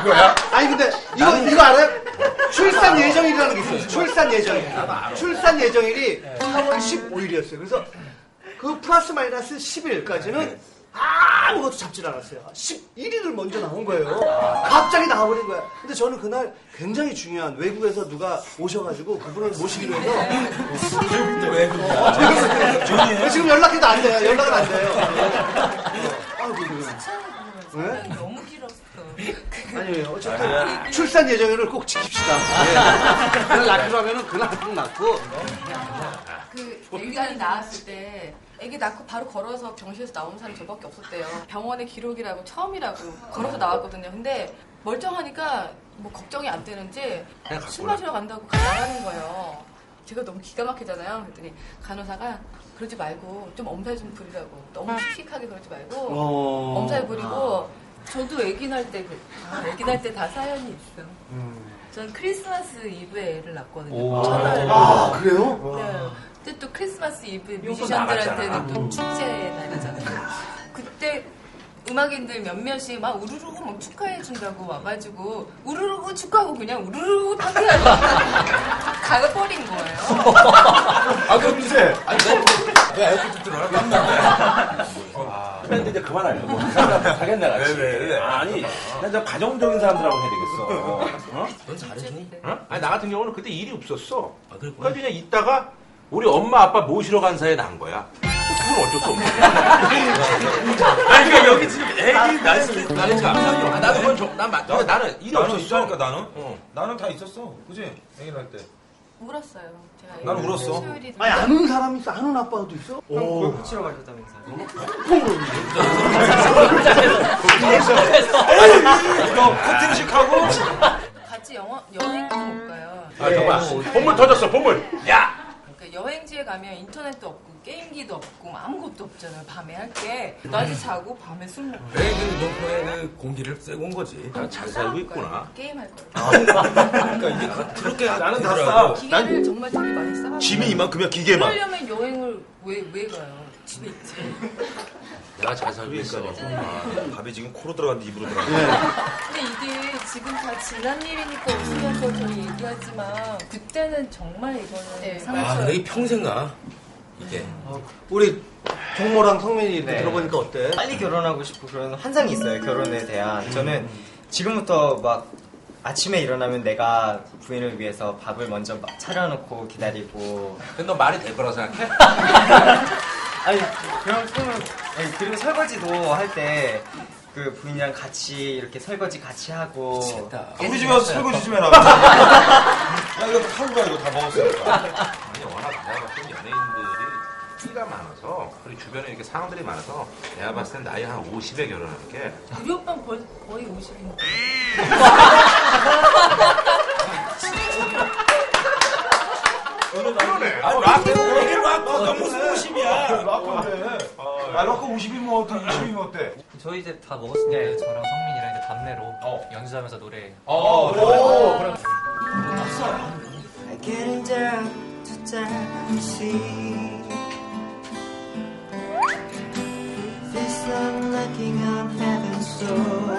거야? 아니 근데 이거 알아요? 출산 예정일이라는 게 있어요. 출산 예정일. 출산 예정일이 4월 15일이었어요. 그래서 그 플러스 마이너스 10일까지는 아무것도 잡질 않았어요. 11일을 먼저 나온 거예요. 갑자기 나와버린 거야. 근데 저는 그날 굉장히 중요한 외국에서 누가 오셔가지고 그분을 모시기로 해서. 지금 연락해도 안 돼요. 연락은 안 돼요. 네? 너무 길었어. 아니에요. 어쨌든 출산 예정일을 꼭 지킵시다. 그날 낳기로 하면은 그날 꼭 낳고. 애기가 낳았을 때 애기 낳고 바로 걸어서 병실에서 나온 사람이 저밖에 없었대요. 병원의 기록이라고 처음이라고 걸어서 나왔거든요. 근데 멀쩡하니까 뭐 걱정이 안 되는지 술 마시러 간다고 나가는 거예요. 제가 너무 기가 막히잖아요. 그랬더니 간호사가 그러지 말고 좀 엄살 좀 부리라고. 너무 씩씩하게 그러지 말고 엄살 부리고. 저도 애기 낳을 때 다 사연이 있어. 전 크리스마스 이브에 애를 낳았거든요. 아, 그래요? 네. 근데 또 크리스마스 이브 뮤지션들한테는 또 축제 날이잖아요. 그때 음악인들 몇몇이 막 우르르 막 축하해준다고 와가지고 우르르 축하하고 그냥 우르르 파티하고 가버린 거예요. 아, 그럼 주세요. 아니, 왜 에어컨 틀어라? 근데 이제 그만하려고. 가겠네, 같이. 왜? 아니, 난 가정적인 사람들하고 해야 되겠어. 어? 넌 잘해주니? 어? 아니, 나 같은 경우는 그때 일이 없었어. 아, 그랬구나. 그러니까 그냥 있다가 우리 엄마 아빠 모시러 간 사이에 난 거야. 그건 어쩔 수 없는 거야. 아니, 그러니까 여기 지금 애기 날씨. 그러니까. 아, 나도 그건 좀, 나는 일이 나는 없었어. 있다니까, 나는? 나는 다 있었어. 그지? 애기 낳을 때. 울었어요. 제가 난 울었어. 아니, 아는 사람이 있어? 아는 아빠도 있어? 골 붙이러 가셨다면서요? 이거 커팅식 하고. 같이 여행 좀 못 가요. 아, 정말. 본물 터졌어, 본물. 야! 그러니까 여행지에 가면 인터넷도 없고 게임기도 없고 아무것도 없잖아요. 밤에 할 게. 낮에 자고 밤에 술 먹고. 애기 농포에 그 공기를 쐬고 온 거지. 잘 살고 있구나. 게임할 거예요. 그러니까 이게 그렇게 나는 다 싸. 기계를 정말 되게 많이 싸가지고. 짐이 이만큼이야, 기계만. 그러려면 여행을 왜 가요? 집에 있지. 내가 잘 살고 있어. 밥이 지금 코로 들어갔는데 입으로 들어갔어. 근데 이게 지금 다 지난 일이니까 웃으면서 저희 얘기하지만 그때는 정말 이거는 상처예요. 아, 근데 이게 평생 가. 이게. 우리 종모랑 성민이 이렇게 들어보니까 어때? 빨리 결혼하고 싶고 그런 환상이 있어요. 결혼에 대한. 저는 지금부터 막 아침에 일어나면 내가 부인을 위해서 밥을 먼저 막 차려놓고 기다리고. 근데 너 말이 될 거라고 생각해? 아니 그리고 설거지도 할 때 그 부인이랑 같이 이렇게 설거지 같이 하고. 우리 집에 와서 설거지 좀 해라. 야, 이거 하고 가, 이거 다 먹었으니까. 아니, 워낙 내가 봤을 때 연예인들이 끼가 많아서, 그리고 주변에 이렇게 상들이 많아서, 내가 봤을 때 나이 한 50에 결혼하는 게. 우리 오빠는 거의 50인데. 그러네. 아니, 락커가 무슨 50이야? 락커인데. 아, 락커 50이면 어때? 20이면 어때? 저희 이제 다 먹었는데 저랑 성민이랑 이제 답례로 연주하면서 노래. Getting down to Tennessee. This love knocking on heaven's door.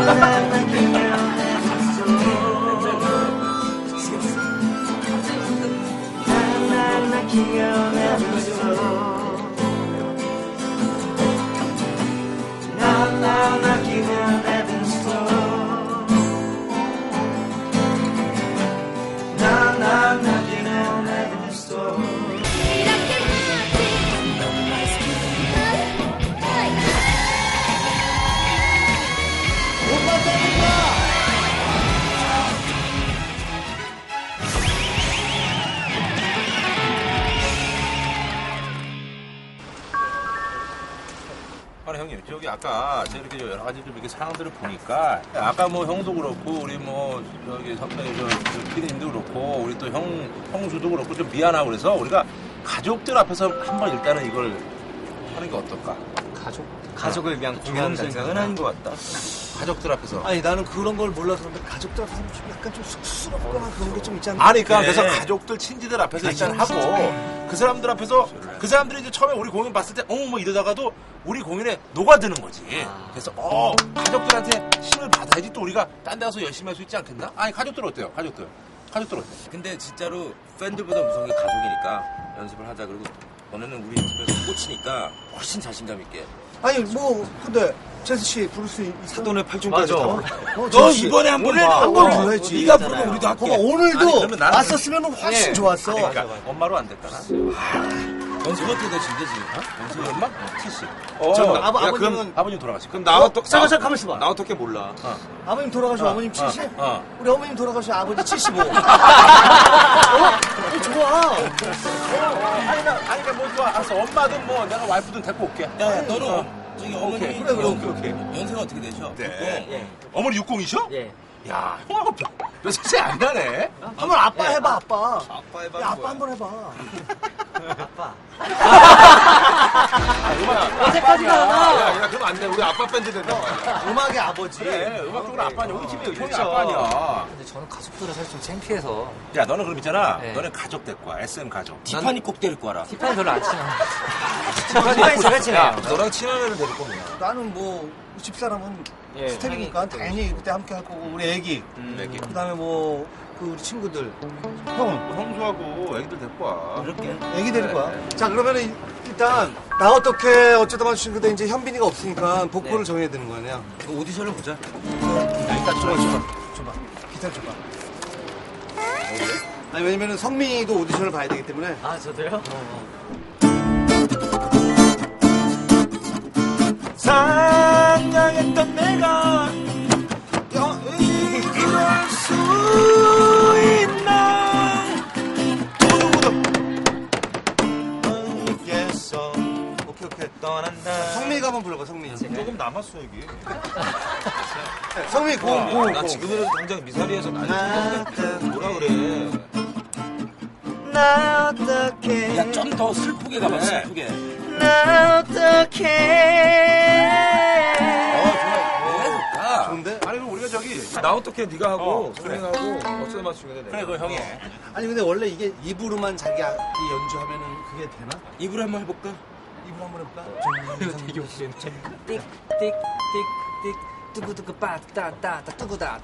Knocking on heaven's door. Knocking on heaven's door. Now knocking on heaven's door. Now knocking on heaven's door. 아니, 형님, 저기 아까 제가 이렇게 여러 가지 좀 이렇게 상황들을 보니까, 아까 뭐 형도 그렇고, 우리 뭐, 저기 선배, 저 피디님도 그렇고, 우리 또 형수도 그렇고, 좀 미안하고 그래서 우리가 가족들 앞에서 한번 일단은 이걸 하는 게 어떨까? 가족? 가족을 위한 공연 같은 아닌 것 같다. 가족들 앞에서. 아니 나는 그런 걸 몰라서 그런데 가족들 앞에서 좀 약간 좀 쑥스럽거나 그런 게 좀 있지 않나? 아니, 그러니까 네. 그래서 가족들, 친지들 앞에서 일단 하고, 그 사람들 앞에서, 그 사람들이 이제 처음에 우리 공연 봤을 때, 뭐 이러다가도 우리 공연에 녹아드는 거지. 그래서, 가족들한테 힘을 받아야지 또 우리가 딴 데 가서 열심히 할 수 있지 않겠나? 아니, 가족들 어때요? 가족들 어때? 근데 진짜로 팬들보다 무서운 게 가족이니까 연습을 하자. 그리고 너네는 우리 집에서 꽂히니까 훨씬 자신감 있게. 아니 뭐 근데 제스 씨 부를 수 있어? 사돈의 팔중까지 다 불러. 너 이번에 한번 봐. 한번 불러야지. 네가 부르면 우리도 할게. 봐봐 오늘도 아니, 그러면 나는- 왔었으면 훨씬 좋았어. 그러니까 엄마로 안 될까나? 연습 어떻게 되신대 지금? 연습 엄마? 70. 잠깐만. 아버, 야, 아버님은 아버님 돌아가시고. 그럼 나 어떻게 잠깐 가만 있어봐. 나 어떻게 몰라? 아버님 돌아가시고 어머님 70? 어. 우리 어머님 돌아가시고 아버지 75. 좋아. 아니, 뭐 좋아. 알았어. 엄마든 뭐 내가 와이프든 데리고 올게. 야, 너는 저기 어머니 그래. 연세가 어떻게 되셔? 네. 어머니 60이셔? 예. 야, 형하고 몇 살이 안 나네. 한번 아빠 해봐 아빠. 아빠 해봐. 야, 아빠 한번 해봐. 언제까지 가? 야, 그럼 안 돼. 우리 아빠 밴드 된단 말이야. 음악의 아버지. 그래, 음악적으로 아빠냐. 우리 집에 형이 그렇죠. 아빠냐. 근데 저는 가족들은 사실 좀 창피해서 야, 너는 그럼 있잖아. 네. 너는 가족 데리고 와. SM 가족. 티파니 꼭 데리고 와라. 티파니 별로 안 친한. 티파니 제가 친해요. 너랑 친한 애를 데리고 오면. 나는 뭐 집사람은 예, 스텝이니까 당연히 그때 함께 할 거고 우리 애기. 애기. 그다음에 뭐 그 우리 친구들. 형은 형수하고 애기들 데리고 와. 이렇게. 애기 데리고 와. 자 그러면은 일단 나 어떻게 어쩌다 마주친 근데 이제 현빈이가 없으니까 복고를 정해야 되는 거 아니야? 그 오디션을 보자. 일단 줘봐. 기타 줘봐. 아니 왜냐면은 성민이도 오디션을 봐야 되기 때문에. 아, 저도요? 상냥했던 내가 이럴 수 있나 두고도 오케이. 떠난다. 성민이가 한번 불러봐 성민이. 조금 남았어 여기. 성민이 고. 나 지금은 당장 미사리에서 나한테 뭐라 그래. 나 어떡해. 야, 좀 더 슬프게 가봐, 슬프게. 나 어떡해. 네, 좋다. 좋은데? 아니 그럼 우리가 저기 나 어떻게 네가 하고 그래. 선생하고 어쩌다 맞추게 돼. 그래 그거 형이 해. 아니 근데 원래 이게 입으로만 자기 악기 연주하면은 그게 되나? 입으로 한번 해볼까? 입으로 한번 해볼까? 되게 웃기네. 띡띡띡띡 뚜구뚜구 빠따따따 뚜구다.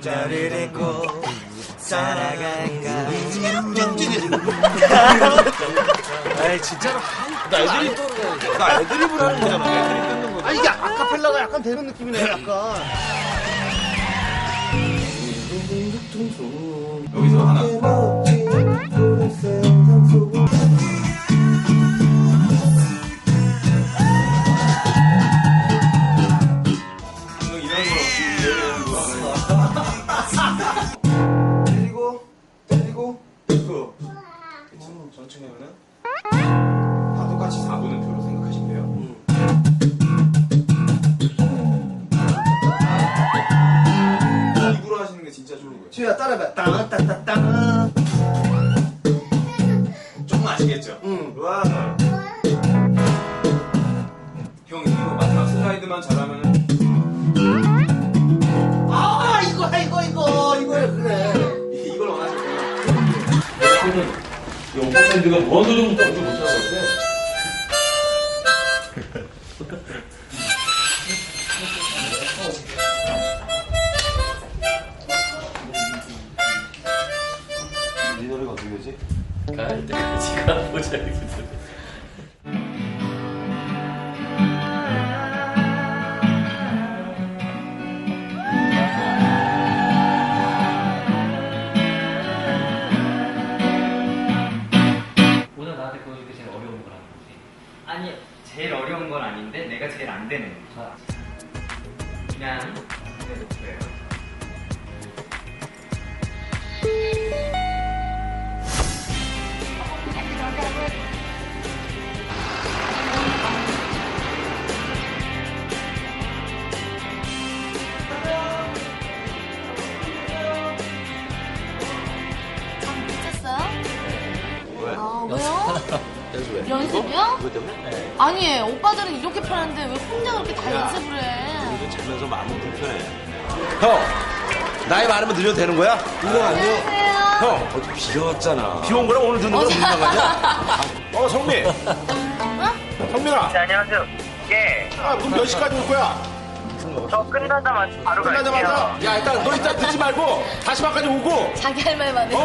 너를 잊고 살아갈까. 에이 진짜로. 나 애드립을 하는 거잖아. 애드립 뜯는 거. 아 이게 아카펠라가 약간 되는 느낌이네 약간. 여기서 하나. 때리고 그 전층이면은 다 똑같이 4분의 표로 생각하시면 돼요. 입으로 하시는 게 진짜 좋은 거예요. 지우야 따라해봐. 따따따따. 조금 아시겠죠? 응. 와. 형 이거 마지막 슬라이드만 잘하면은 아 이거 그래. 이걸 원하실 거예요. 이 밴드가 어느 정도까지 못하는 것 같아. 이 노래가 어떻게 되지? 갈 때까지 가보자. 오늘 나한테 보여준 게 제일 어려운 거라는 거지. 아니, 제일 어려운 건 아닌데 내가 제일 안 되는 거. 그냥 그래요. 연습이요? 그것 때문에? 아니, 오빠들은 이렇게 편한데 왜 혼자 그렇게 다 연습을 해? 우리도 자면서 마음은 불편해. 형, 나이 많으면 늦어도 되는 거야? 이거 아니요. 안녕하세요. 형, 어제 비가 비 온 거랑 오늘 듣는 거랑 무슨 상관이야? 성민. 성민아. 네, 안녕하세요. 예. 아, 그럼 몇 시까지 올 거야? 저 끝나자마자 바로 갈게요. 끝나자마자. 야, 일단 너 일단 듣지 말고 다시 막까지 오고. 자기 할 말만 해.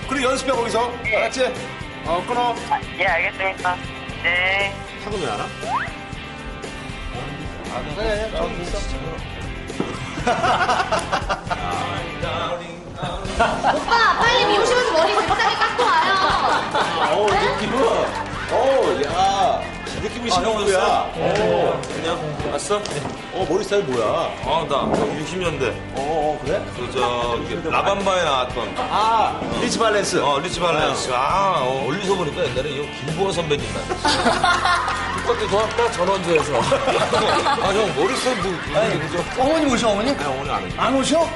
그리고 연습해 거기서. 알았지? 끊어. 예, 알겠습니다. 네. 타금 왜 안 와? 오빠, 빨리 미용실에서 머리 비슷하게 깎고 와요. 느낌은. 야. 느낌이 신호야. 그냥 왔어? 머리 스타일 뭐야? 나 60년대. 그래? 라밤바에 나왔던. 리치 발렌스. 리치 발렌스. 어디서 보니까 옛날에 이 김보아 선배님 나. 그때 나 전원주에서. 형 머리 스타일 뭐, 그죠? 어머니 오셔, 어머니? 오늘 안 오지. 안 오셔?